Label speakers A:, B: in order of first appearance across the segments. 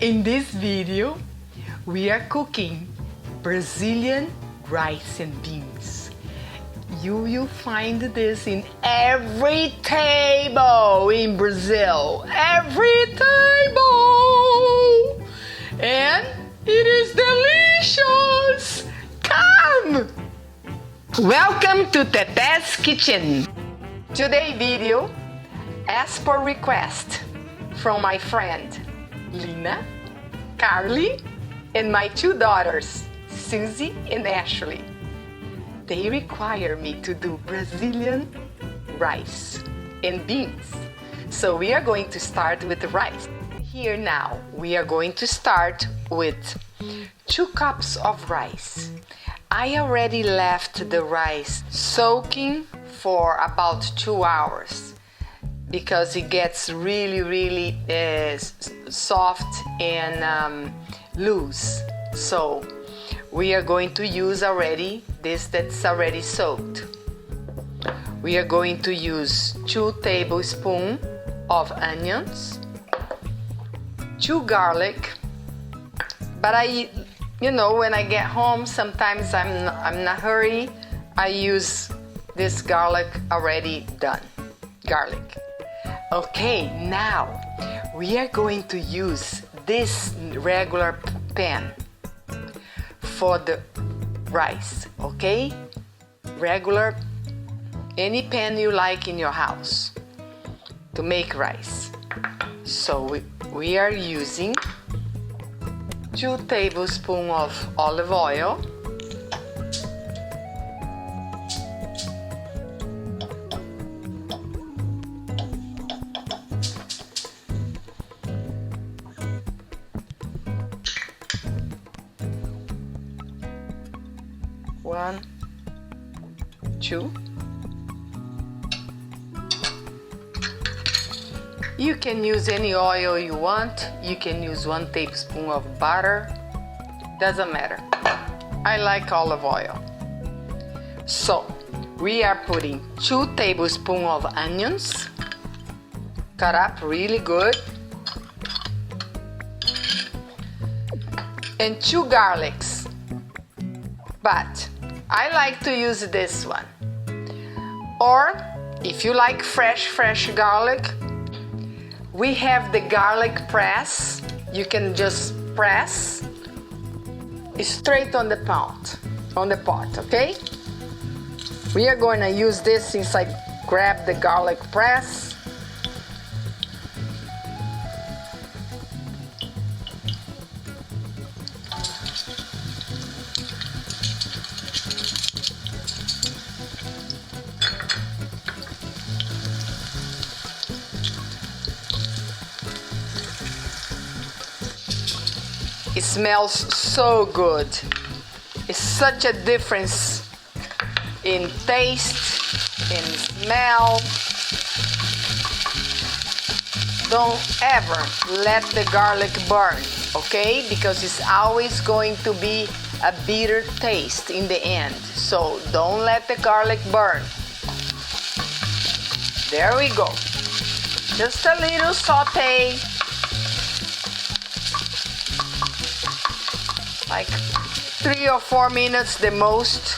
A: In this video, we are cooking Brazilian rice and beans. You will find this in every table in Brazil. Every table! And it is delicious! Come! Welcome to Tete's Kitchen. Today's video, as per request from my friend Lina, Carly, and my two daughters, Susie and Ashley. They require me to do Brazilian rice and beans. So we are going to start with the rice. Here now, we are going to start with 2 cups of rice. I already left the rice soaking for about 2 hours because it gets really soft and loose. So we are going to use already this that's already soaked. We are going to use 2 tablespoons of onions, 2 garlic, but when I get home, sometimes I'm in a hurry, I use this garlic already done, garlic. Okay, now we are going to use this regular pan for the rice, okay? Regular, any pan you like in your house to make rice. So we are using 2 tablespoons of olive oil, one, 2. You can use any oil you want. You can use 1 tablespoon of butter. Doesn't matter. I like olive oil. So we are putting 2 tablespoons of onions, cut up really good, and 2 garlics. But I like to use this one. Or if you like fresh garlic, we have the garlic press. You can just press straight on the pot, okay? We are going to use this since I grabbed the garlic press. It smells so good. It's such a difference in taste, in smell. Don't ever let the garlic burn, okay? Because it's always going to be a bitter taste in the end. So don't let the garlic burn. There we go. Just a little saute. Like 3 or 4 minutes the most,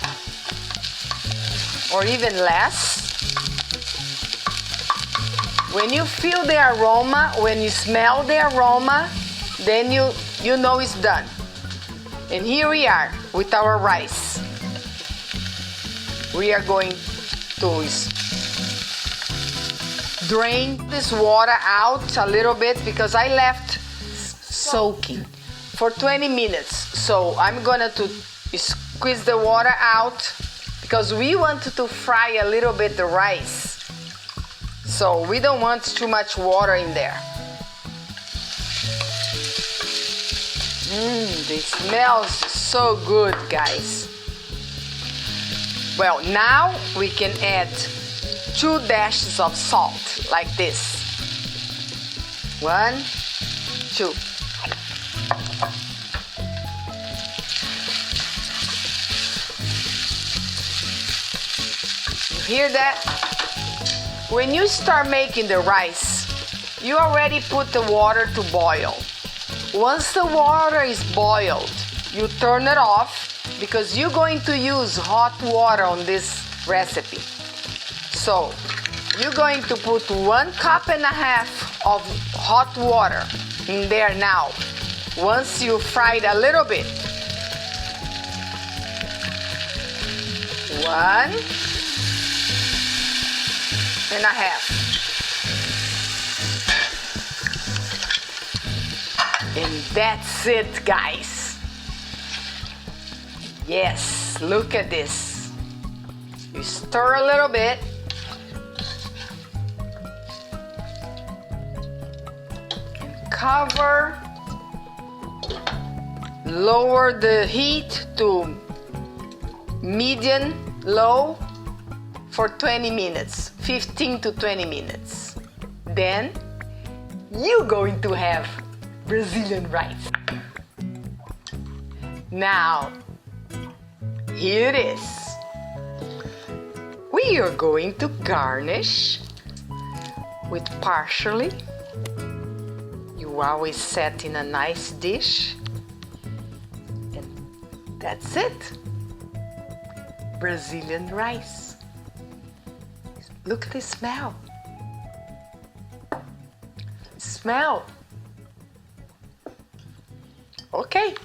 A: or even less. When you feel the aroma, when you smell the aroma, then you know it's done. And here we are with our rice. We are going to drain this water out a little bit because I left soaking for 20 minutes. So I'm gonna squeeze the water out because we want to fry a little bit the rice. So we don't want too much water in there. It smells so good, guys. Well, now we can add 2 dashes of salt like this. 1, 2. Hear that? When you start making the rice, you already put the water to boil. Once the water is boiled, you turn it off because you're going to use hot water on this recipe. So you're going to put 1.5 cups of hot water in there now. Once you fry it a little bit. 1.5. And that's it, guys. Yes, look at this. You stir a little bit. And cover. Lower the heat to medium low for 20 minutes, 15 to 20 minutes. Then you're going to have Brazilian rice. Now, here it is. We are going to garnish with parsley. You always set in a nice dish. And that's it. Brazilian rice. Look at the smell. Smell. Okay,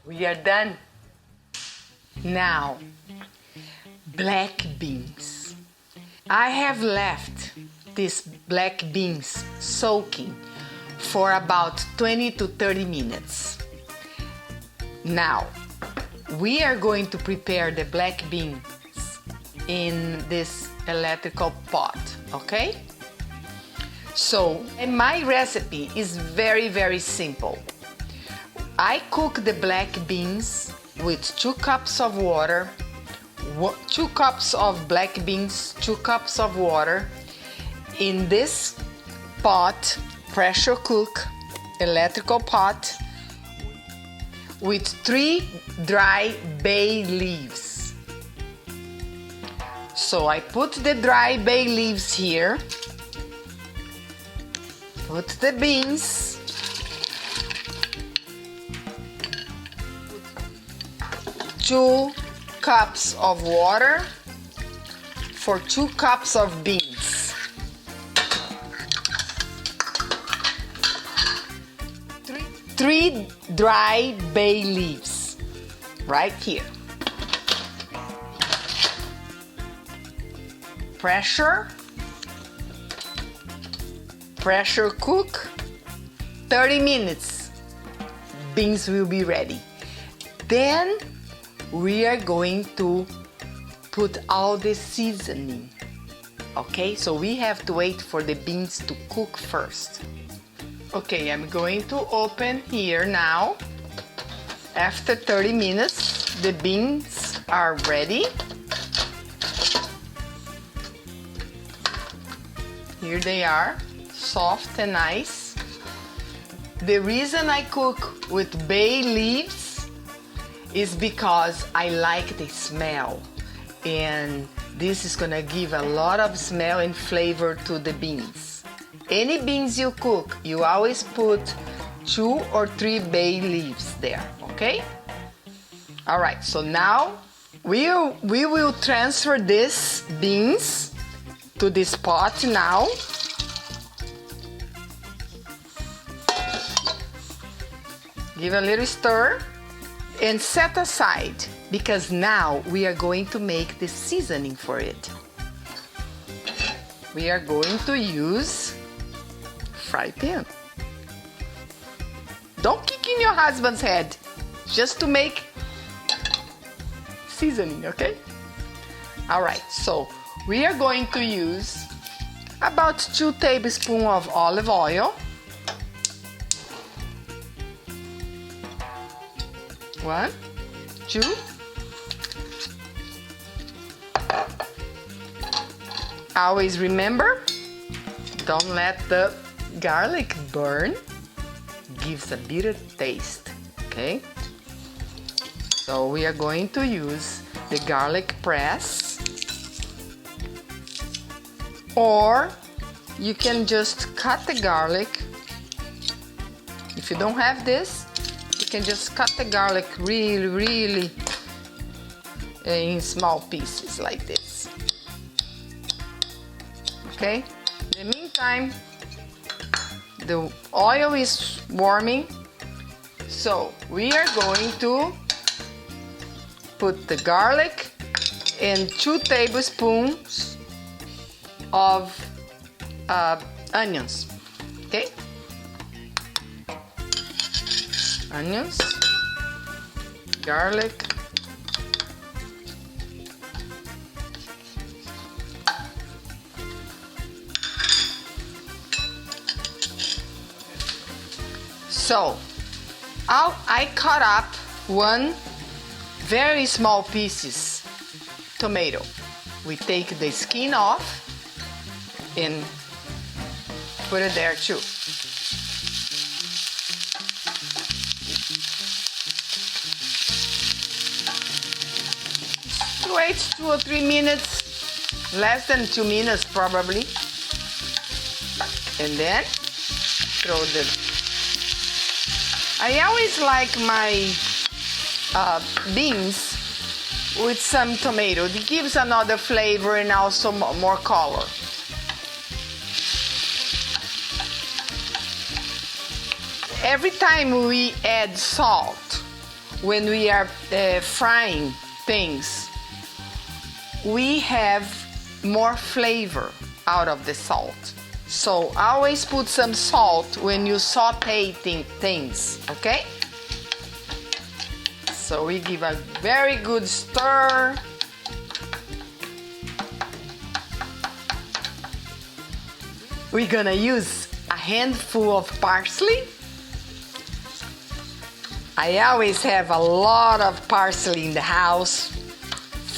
A: we are done. Now, black beans. I have left these black beans soaking for about 20 to 30 minutes. Now, we are going to prepare the black beans in this electrical pot, okay? So, my recipe is very, very simple. I cook the black beans with 2 cups of water, 2 cups of black beans, 2 cups of water in this pot, pressure cook, electrical pot, with 3 dry bay leaves. So I put the dry bay leaves here, put the beans, 2 cups of water for 2 cups of beans. 3 dry bay leaves right here. Pressure cook 30 minutes. Beans will be ready. Then we are going to put all the seasoning. Okay, so we have to wait for the beans to cook first. Okay, I'm going to open here now. After 30 minutes, the beans are ready. Here they are, soft and nice. The reason I cook with bay leaves is because I like the smell, and this is gonna give a lot of smell and flavor to the beans. Any beans you cook, you always put 2 or 3 bay leaves there, okay? All right, so now we will transfer these beans to this pot now. Give a little stir and set aside, because now we are going to make the seasoning for it. We are going to use fry pan. Don't kick in your husband's head, just to make seasoning, okay? All right, so we are going to use about 2 tablespoons of olive oil. 1, 2. Always remember, don't let the garlic burn. Gives a bitter taste, okay? So we are going to use the garlic press, or you can just cut the garlic If you don't have this, you can just cut the garlic really in small pieces like this. Okay? In the meantime, the oil is warming, so we are going to put the garlic and 2 tablespoons of onions. Okay? Onions, garlic, so I cut up 1 very small pieces tomato. We take the skin off and put it there too. Wait 2 or 3 minutes, less than 2 minutes probably, and then throw the. I always like my beans with some tomato. It gives another flavor and also more color. Every time we add salt when we are frying things, we have more flavor out of the salt. So always put some salt when you saute things, okay? So we give a very good stir. We're gonna use a handful of parsley. I always have a lot of parsley in the house,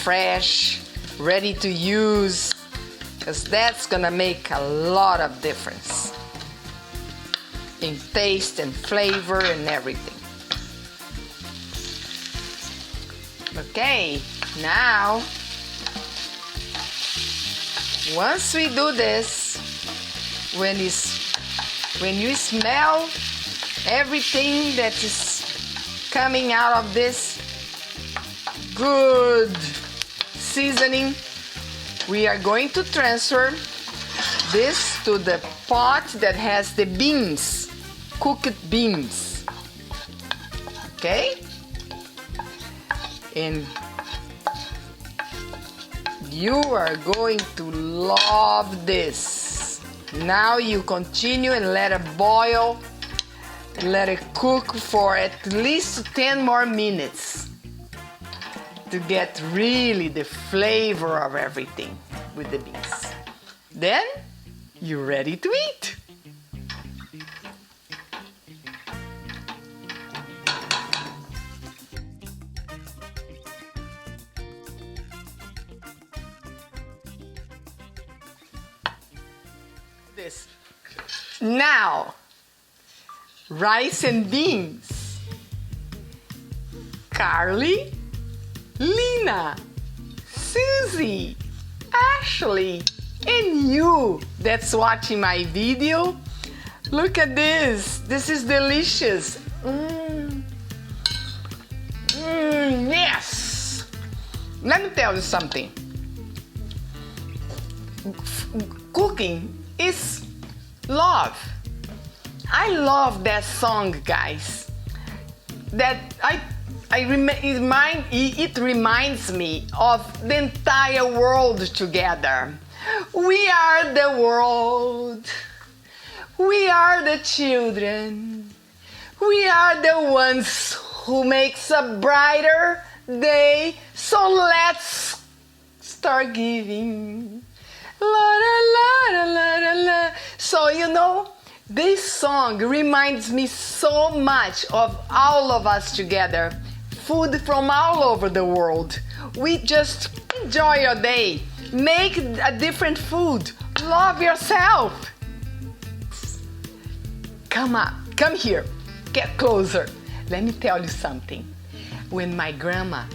A: fresh, ready to use, because that's gonna make a lot of difference in taste and flavor and everything. Okay, now once we do this, when you smell everything that is coming out of this good seasoning, we are going to transfer this to the pot that has the beans, cooked beans. Okay? And you are going to love this. Now you continue and let it boil. Let it cook for at least 10 more minutes to get really the flavor of everything with the beans. Then you're ready to eat. This. Now, rice and beans. Carly, Lina, Susie, Ashley, and you that's watching my video. Look at this. This is delicious. Yes. Let me tell you something. Cooking is love. I love that song, guys. It reminds me of the entire world together. We are the world. We are the children. We are the ones who makes a brighter day. So let's start giving. La, la, la, la, la, la. So you know, this song reminds me so much of all of us together. Food from all over the world. We just enjoy your day. Make a different food. Love yourself. Come up, come here, get closer. Let me tell you something. When my grandma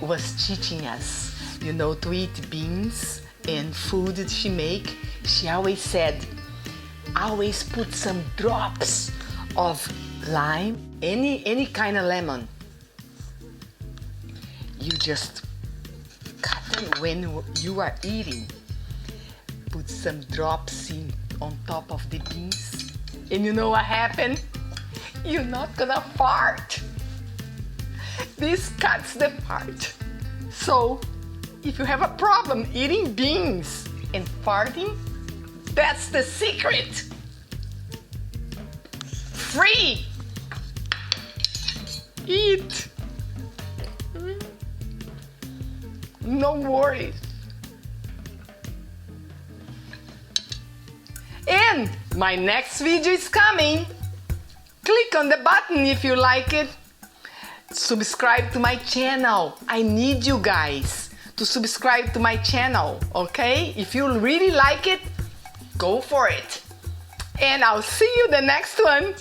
A: was teaching us, to eat beans and food she always said, always put some drops of lime, any kind of lemon. You just cut them when you are eating. Put some drops on top of the beans, and you know what happened? You're not gonna fart. This cuts the part. So, if you have a problem eating beans and farting, that's the secret. Free. Eat. No worries. And my next video is coming. Click on the button if you like it. Subscribe to my channel. I need you guys to subscribe to my channel, okay? If you really like it, go for it. And I'll see you the next one.